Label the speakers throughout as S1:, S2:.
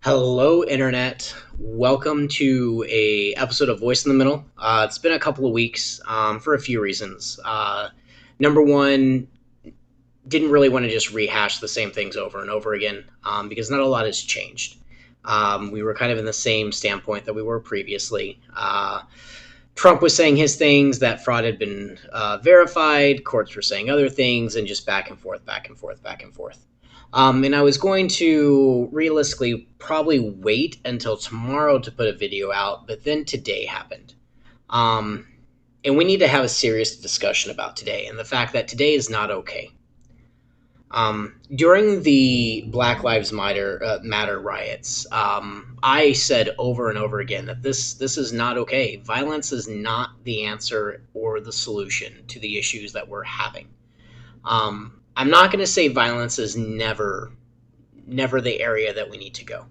S1: Hello, Internet. Welcome to a episode of Voice in the Middle. It's been a couple of weeks for a few reasons. Number one, didn't really want to just rehash the same things over and over again because not a lot has changed. We were kind of in the same standpoint that we were previously. Trump was saying his things, that fraud had been verified, courts were saying other things, and just back and forth, back and forth, back and forth. And I was going to realistically probably wait until tomorrow to put a video out, but then today happened. Um, and we need to have a serious discussion about today and the fact that today is not okay. During the Black Lives Matter riots, I said over and over again that this is not okay. Violence is not the answer or the solution to the issues that we're having. I'm not going to say violence is never the area that we need to go.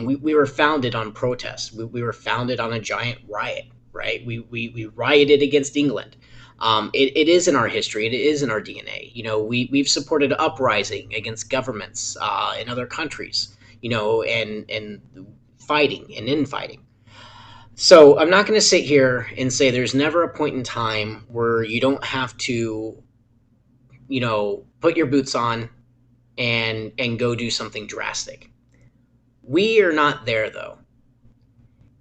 S1: We were founded on protest. We were founded on a giant riot, right? We rioted against England. It is in our history. It is in our DNA. We've supported uprising against governments in other countries, and fighting and infighting. So I'm not going to sit here and say there's never a point in time where you don't have to, put your boots on and go do something drastic. We are not there though.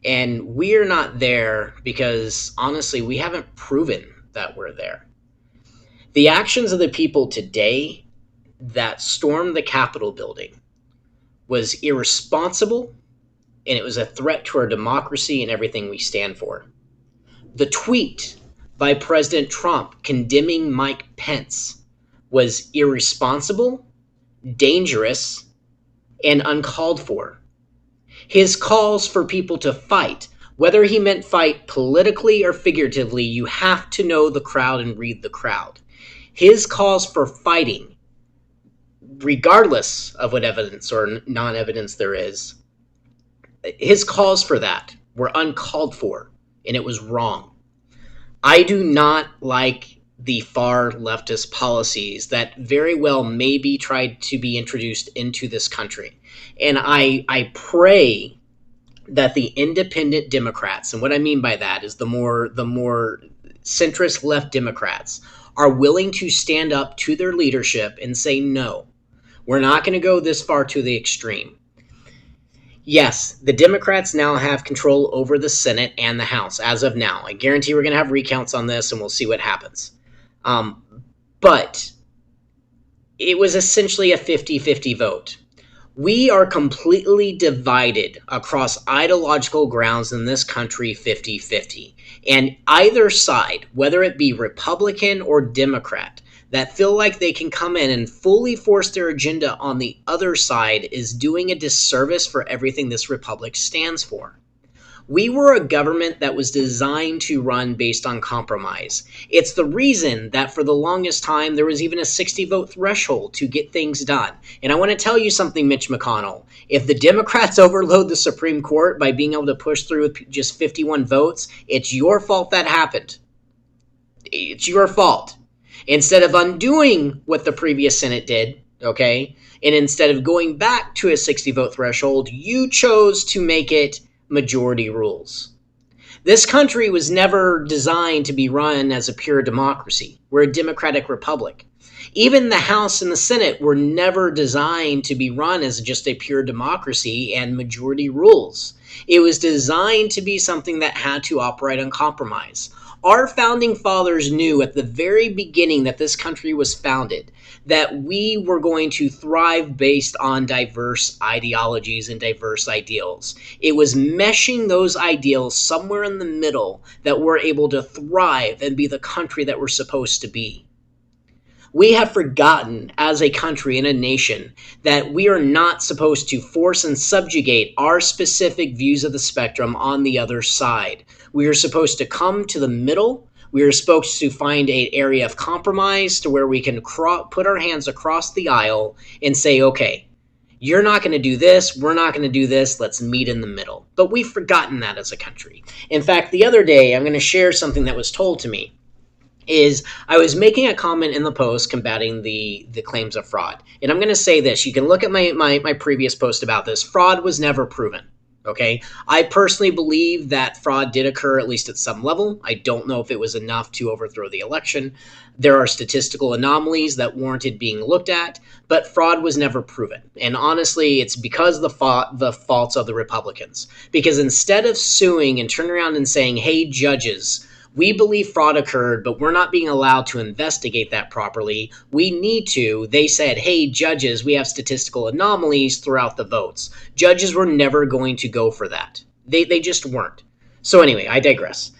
S1: And we are not there because honestly, we haven't proven that we're there. The actions of the people today that stormed the Capitol building was irresponsible, and it was a threat to our democracy and everything we stand for. The tweet by President Trump condemning Mike Pence was irresponsible, dangerous, and uncalled for. His calls for people to fight, whether he meant fight politically or figuratively, you have to know the crowd and read the crowd. His calls for fighting, regardless of what evidence or non-evidence there is, his calls for that were uncalled for, and it was wrong. I do not like the far leftist policies that very well may be tried to be introduced into this country. And I pray that the independent Democrats, and what I mean by that is the more centrist left Democrats, are willing to stand up to their leadership and say, no, we're not going to go this far to the extreme. Yes, the Democrats now have control over the Senate and the House as of now. I guarantee we're going to have recounts on this and we'll see what happens. But it was essentially a 50-50 vote. We are completely divided across ideological grounds in this country 50-50. And either side, whether it be Republican or Democrat, that feel like they can come in and fully force their agenda on the other side is doing a disservice for everything this republic stands for. We were a government that was designed to run based on compromise. It's the reason that for the longest time there was even a 60-vote threshold to get things done. And I want to tell you something, Mitch McConnell. If the Democrats overload the Supreme Court by being able to push through with just 51 votes, it's your fault that happened. It's your fault. Instead of undoing what the previous Senate did, okay, and instead of going back to a 60-vote threshold, you chose to make it majority rules. This country was never designed to be run as a pure democracy. We're a democratic republic. Even the House and the Senate were never designed to be run as just a pure democracy and majority rules. It was designed to be something that had to operate on compromise. Our founding fathers knew at the very beginning that this country was founded that we were going to thrive based on diverse ideologies and diverse ideals. It was meshing those ideals somewhere in the middle that we're able to thrive and be the country that we're supposed to be. We have forgotten as a country and a nation that we are not supposed to force and subjugate our specific views of the spectrum on the other side. We are supposed to come to the middle. We are supposed to find an area of compromise to where we can put our hands across the aisle and say, okay, you're not going to do this. We're not going to do this. Let's meet in the middle. But we've forgotten that as a country. In fact, the other day, I'm going to share something that was told to me. is I was making a comment in the post combating the claims of fraud. And I'm going to say this. You can look at my previous post about this. Fraud was never proven. Okay. I personally believe that fraud did occur, at least at some level. I don't know if it was enough to overthrow the election. There are statistical anomalies that warranted being looked at, but fraud was never proven. And honestly, it's because the faults of the Republicans. Because instead of suing and turning around and saying, hey, judges, we believe fraud occurred, but we're not being allowed to investigate that properly. We need to. They said, hey, judges, we have statistical anomalies throughout the votes. Judges were never going to go for that. They just weren't. So anyway, I digress.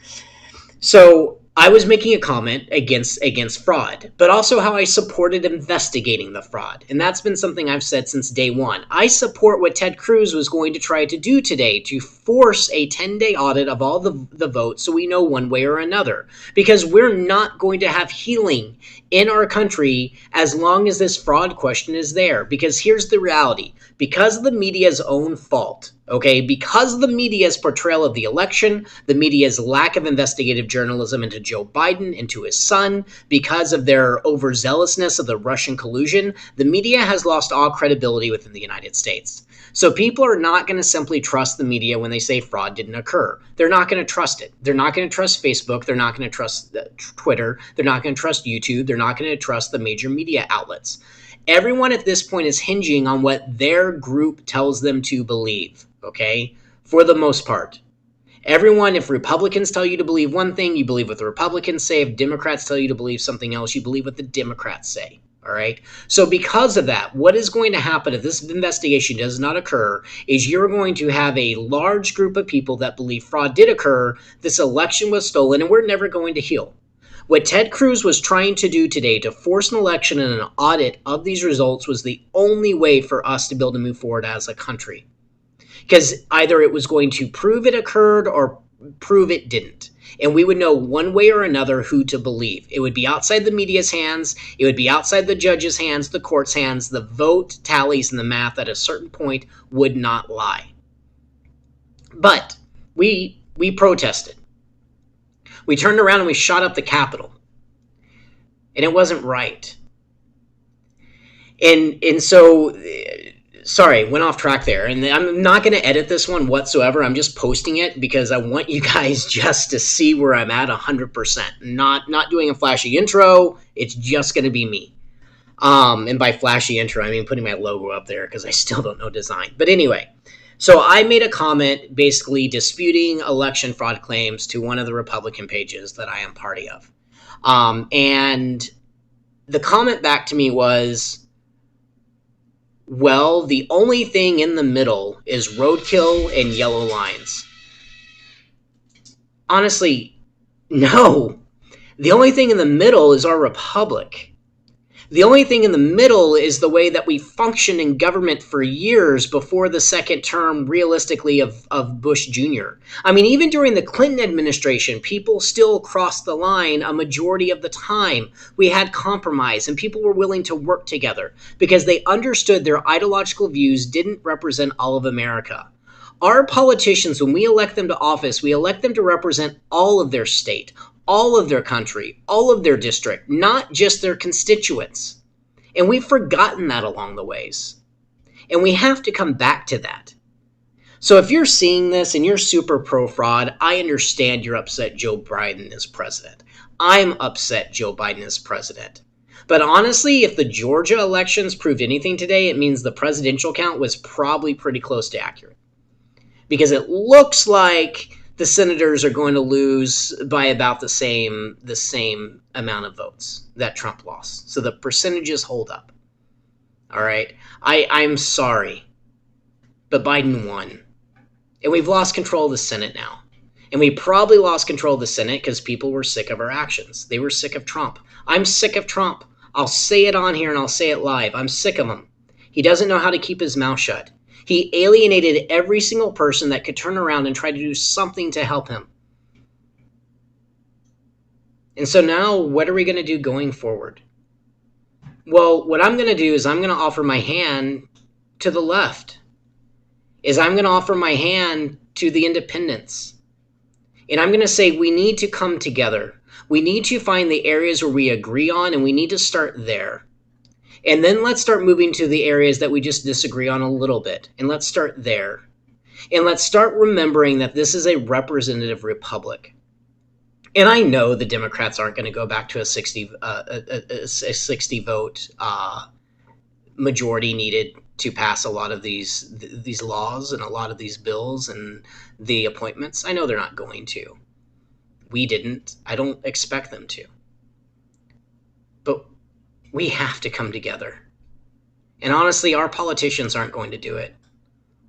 S1: So I was making a comment against fraud, but also how I supported investigating the fraud. And that's been something I've said since day one. I support what Ted Cruz was going to try to do today, to force a 10-day audit of all the votes so we know one way or another. Because we're not going to have healing in our country as long as this fraud question is there. Because here's the reality. Because of the media's own fault, okay, because of the media's portrayal of the election, the media's lack of investigative journalism into Joe Biden, into his son, because of their overzealousness of the Russian collusion, the media has lost all credibility within the United States. So people are not going to simply trust the media when they say fraud didn't occur. They're not going to trust it. They're not going to trust Facebook. They're not going to trust Twitter. They're not going to trust YouTube. They're not going to trust the major media outlets. Everyone at this point is hinging on what their group tells them to believe, okay? For the most part. Everyone, if Republicans tell you to believe one thing, you believe what the Republicans say. If Democrats tell you to believe something else, you believe what the Democrats say, all right? So because of that, what is going to happen if this investigation does not occur is you're going to have a large group of people that believe fraud did occur, this election was stolen, and we're never going to heal. What Ted Cruz was trying to do today to force an election and an audit of these results was the only way for us to be able to move forward as a country. Because either it was going to prove it occurred or prove it didn't. And we would know one way or another who to believe. It would be outside the media's hands. It would be outside the judge's hands, the court's hands. The vote tallies and the math at a certain point would not lie. But we protested. We turned around and we shot up the Capitol. And it wasn't right. And so, sorry, went off track there. And I'm not going to edit this one whatsoever. I'm just posting it because I want you guys just to see where I'm at 100%. Not doing a flashy intro. It's just going to be me. And by flashy intro, I mean putting my logo up there because I still don't know design. But anyway. So I made a comment basically disputing election fraud claims to one of the Republican pages that I am party of. And the comment back to me was, well, the only thing in the middle is roadkill and yellow lines. Honestly, no. The only thing in the middle is our republic. The only thing in the middle is the way that we functioned in government for years before the second term, realistically, of Bush Jr. I mean, even during the Clinton administration, people still crossed the line a majority of the time. We had compromise and people were willing to work together because they understood their ideological views didn't represent all of America. Our politicians, when we elect them to office, we elect them to represent all of their state, all of their country, all of their district, not just their constituents. And we've forgotten that along the ways. And we have to come back to that. So if you're seeing this and you're super pro-fraud, I understand you're upset Joe Biden is president. I'm upset Joe Biden is president. But honestly, if the Georgia elections proved anything today, it means the presidential count was probably pretty close to accurate. Because it looks like the senators are going to lose by about the same amount of votes that Trump lost. So the percentages hold up. All right. I'm sorry, but Biden won. And we've lost control of the Senate now. And we probably lost control of the Senate because people were sick of our actions. They were sick of Trump. I'm sick of Trump. I'll say it on here and I'll say it live. I'm sick of him. He doesn't know how to keep his mouth shut. He alienated every single person that could turn around and try to do something to help him. And so now, what are we going to do going forward? Well, what I'm going to do is I'm going to offer my hand to the left. I'm going to offer my hand to the independents. And I'm going to say we need to come together. We need to find the areas where we agree on, and we need to start there. And then let's start moving to the areas that we just disagree on a little bit. And let's start there. And let's start remembering that this is a representative republic. And I know the Democrats aren't going to go back to a 60 vote majority needed to pass a lot of these laws and a lot of these bills and the appointments. I know they're not going to. We didn't. I don't expect them to. But we have to come together. And honestly, our politicians aren't going to do it.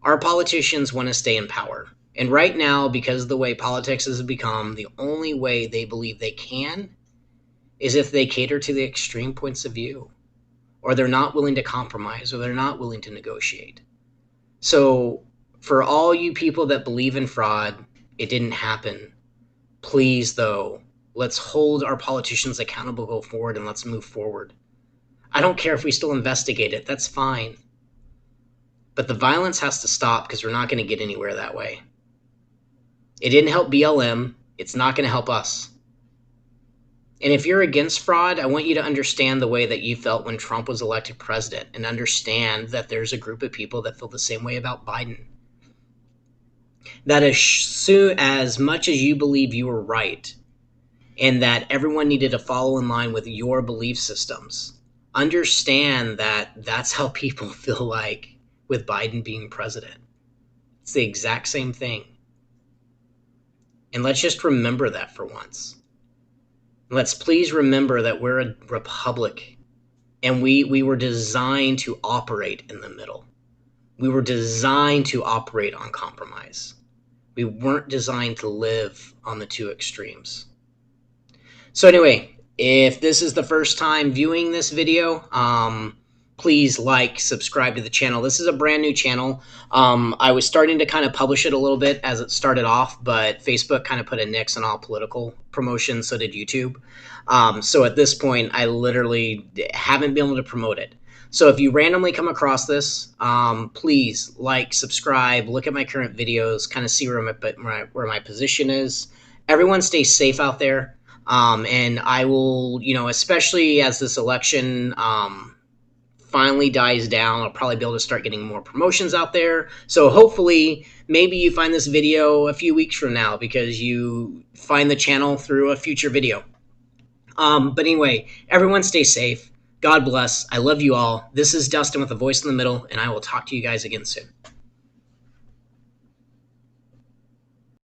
S1: Our politicians want to stay in power. And right now, because of the way politics has become, the only way they believe they can is if they cater to the extreme points of view, or they're not willing to compromise, or they're not willing to negotiate. So for all you people that believe in fraud, it didn't happen. Please, though, let's hold our politicians accountable, go forward, and let's move forward. I don't care if we still investigate it. That's fine. But the violence has to stop, because we're not going to get anywhere that way. It didn't help BLM. It's not going to help us. And if you're against fraud, I want you to understand the way that you felt when Trump was elected president, and understand that there's a group of people that feel the same way about Biden. That as much as you believe you were right, and that everyone needed to follow in line with your belief systems, understand that that's how people feel like with Biden being president. It's the exact same thing. And let's just remember that for once. Let's please remember that we're a republic, and we were designed to operate in the middle. We were designed to operate on compromise. We weren't designed to live on the two extremes. So anyway, if this is the first time viewing this video, please like, subscribe to the channel. This is a brand new channel. I was starting to kind of publish it a little bit as it started off, but Facebook kind of put a nix on all political promotion, so did YouTube. So at this point, I literally haven't been able to promote it. So if you randomly come across this, please like, subscribe, look at my current videos, kind of see where my position is. Everyone stay safe out there. And I will, especially as this election finally dies down, I'll probably be able to start getting more promotions out there. So hopefully, maybe you find this video a few weeks from now because you find the channel through a future video. But anyway, everyone stay safe. God bless. I love you all. This is Dustin with a Voice in the Middle, and I will talk to you guys again soon.